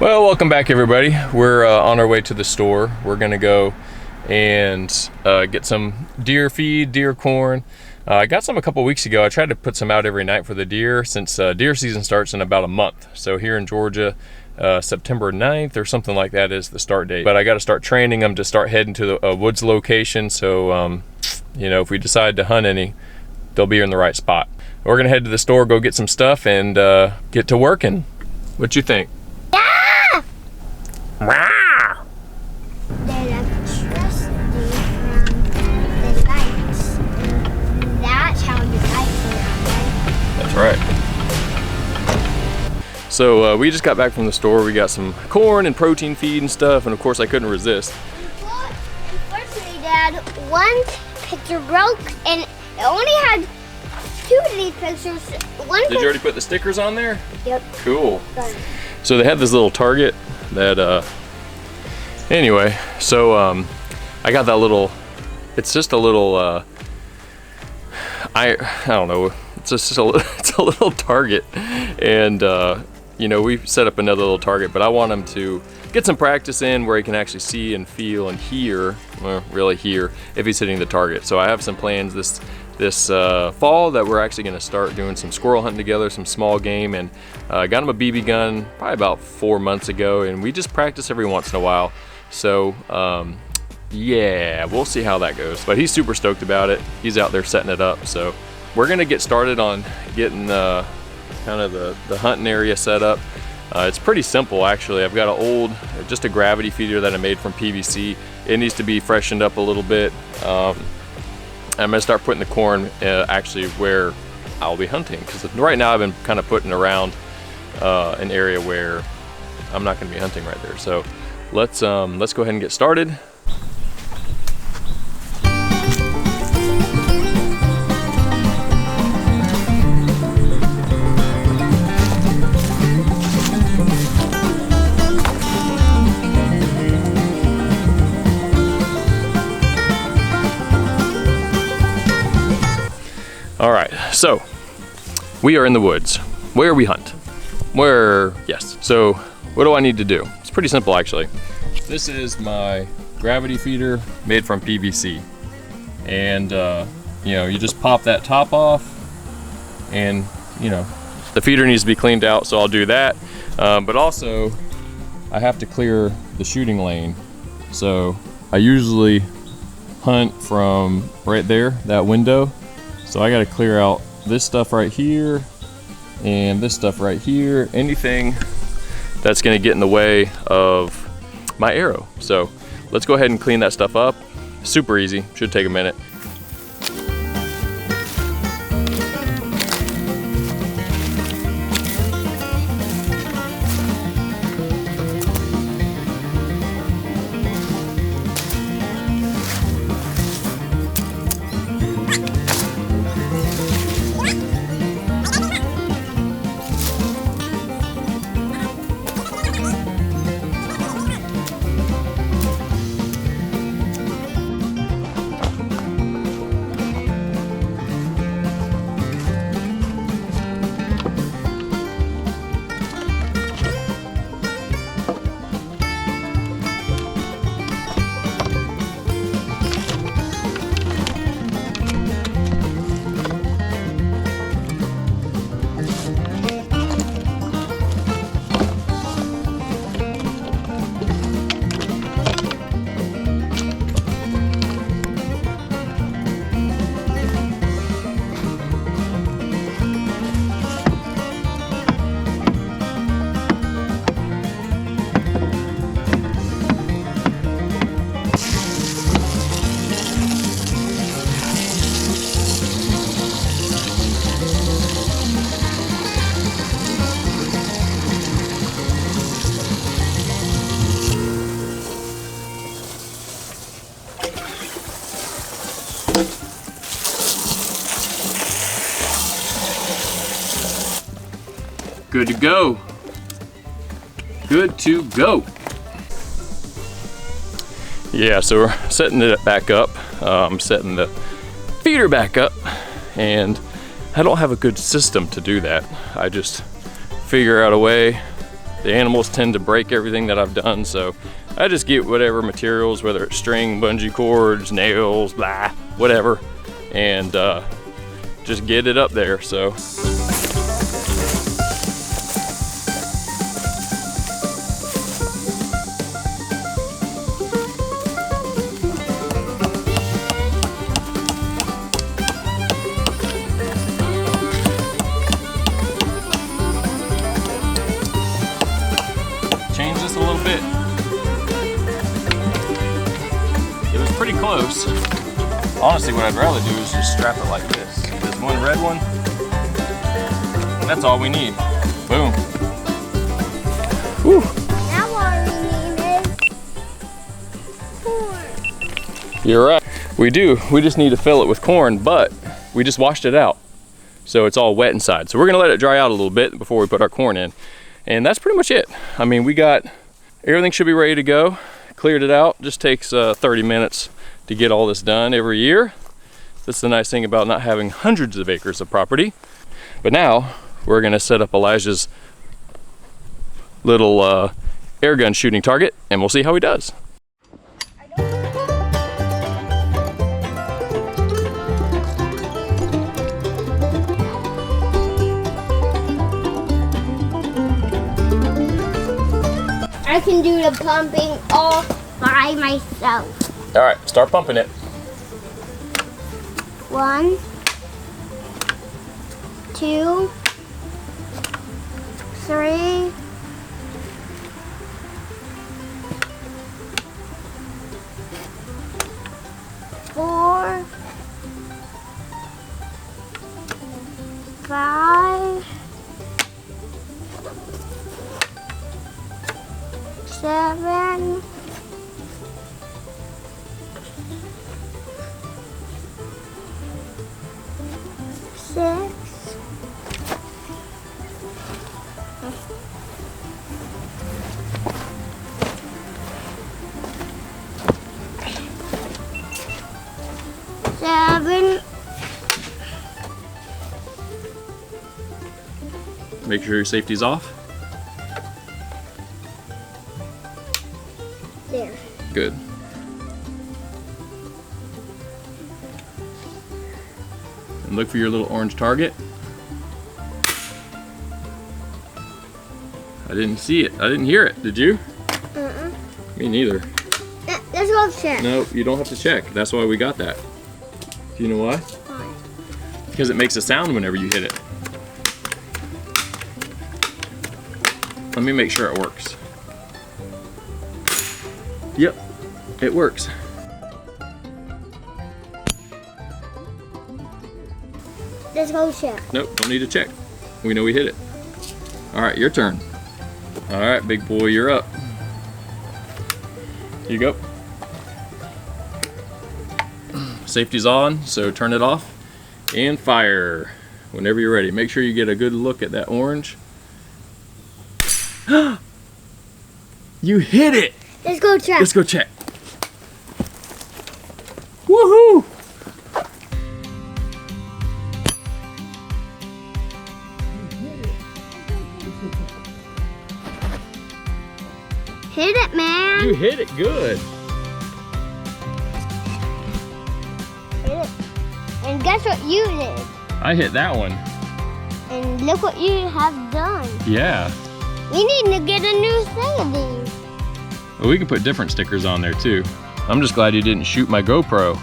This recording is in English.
Well, welcome back everybody. We're on our way to the store. We're gonna go and get some deer feed, deer corn. I got some a couple weeks ago. I tried to put some out every night for the deer since deer season starts in about a month. So here in Georgia, September 9th or something like that is the start date. But I gotta start training them to start heading to the woods location. So, you know, if we decide to hunt any, they'll be in the right spot. We're gonna head to the store, go get some stuff and get to working. What you think? Wow! They electricity from the lights. That's how the lights are on, right? That's right. So we just got back from the store. We got some corn and protein feed and stuff, and of course I couldn't resist. Unfortunately, Dad, one picture broke and it only had two of these pictures. Did you already put the stickers on there? Yep. Cool. Done. So they had this little target that, anyway, so I got that little, it's just a little, I don't know, it's just it's a little target, and you know, we set up another little target, but I want him to get some practice in where he can actually see and feel and hear, well, really hear, if he's hitting the target. So I have some plans this fall that we're actually going to start doing some squirrel hunting together, some small game, and got him a BB gun probably about 4 months ago, and we just practice every once in a while. So yeah, we'll see how that goes, but he's super stoked about it. He's out there setting it up, so we're gonna get started on getting kind of the hunting area set up. It's pretty simple actually. I've got an old, just a gravity feeder that I made from PVC. It needs to be freshened up a little bit. I'm gonna start putting the corn actually where I'll be hunting, because right now I've been kind of putting around an area where I'm not gonna be hunting right there. So let's go ahead and get started. All right, so we are in the woods where we hunt. Yes, so what do I need to do? It's pretty simple actually. This is my gravity feeder made from PVC. And you know, you just pop that top off and you know, the feeder needs to be cleaned out, so I'll do that. But also I have to clear the shooting lane. So I usually hunt from right there, that window. So I gotta clear out this stuff right here and this stuff right here, anything that's gonna get in the way of my arrow. So let's go ahead and clean that stuff up. Super easy, should take a minute. Good to go. Good to go. Yeah, so we're setting it back up. I'm setting the feeder back up, and I don't have a good system to do that. I just figure out a way The animals tend to break everything that I've done, so I just get whatever materials, whether it's string, bungee cords, nails, blah, whatever, and just get it up there. So change this a little bit. It was pretty close. Honestly, what I'd rather do is just strap it like this. There's one red one. That's all we need. Boom. Whew. Now all we need is corn. You're right. We do. We just need to fill it with corn, but we just washed it out. So it's all wet inside. So we're gonna let it dry out a little bit before we put our corn in. And that's pretty much it. I mean, we got, everything should be ready to go. Cleared it out. Just takes 30 minutes to get all this done every year. That's the nice thing about not having hundreds of acres of property. But now we're gonna set up Elijah's little air gun shooting target, and we'll see how he does. I can do the pumping all by myself. All right, start pumping it. 1, 2, 3, 4, 5, 7, 6, 7. Make sure your safety's off. There. Good. And look for your little orange target. I didn't see it. I didn't hear it. Did you? Me neither. Let's go check. No, you don't have to check. That's why we got that. Do you know why? Why? Because it makes a sound whenever you hit it. Let me make sure it works. Yep, it works. Let's go check. Nope, don't need to check. We know we hit it. All right, your turn. All right, big boy, you're up. Here you go. Safety's on, so turn it off and fire whenever you're ready. Make sure you get a good look at that orange. You hit it! Let's go check. Let's go check. Woohoo! Hit it, man. You hit it good. Hit it. And guess what you did? I hit that one. And look what you have done. Yeah. We need to get a new thing of these. Well, we can put different stickers on there too. I'm just glad you didn't shoot my GoPro.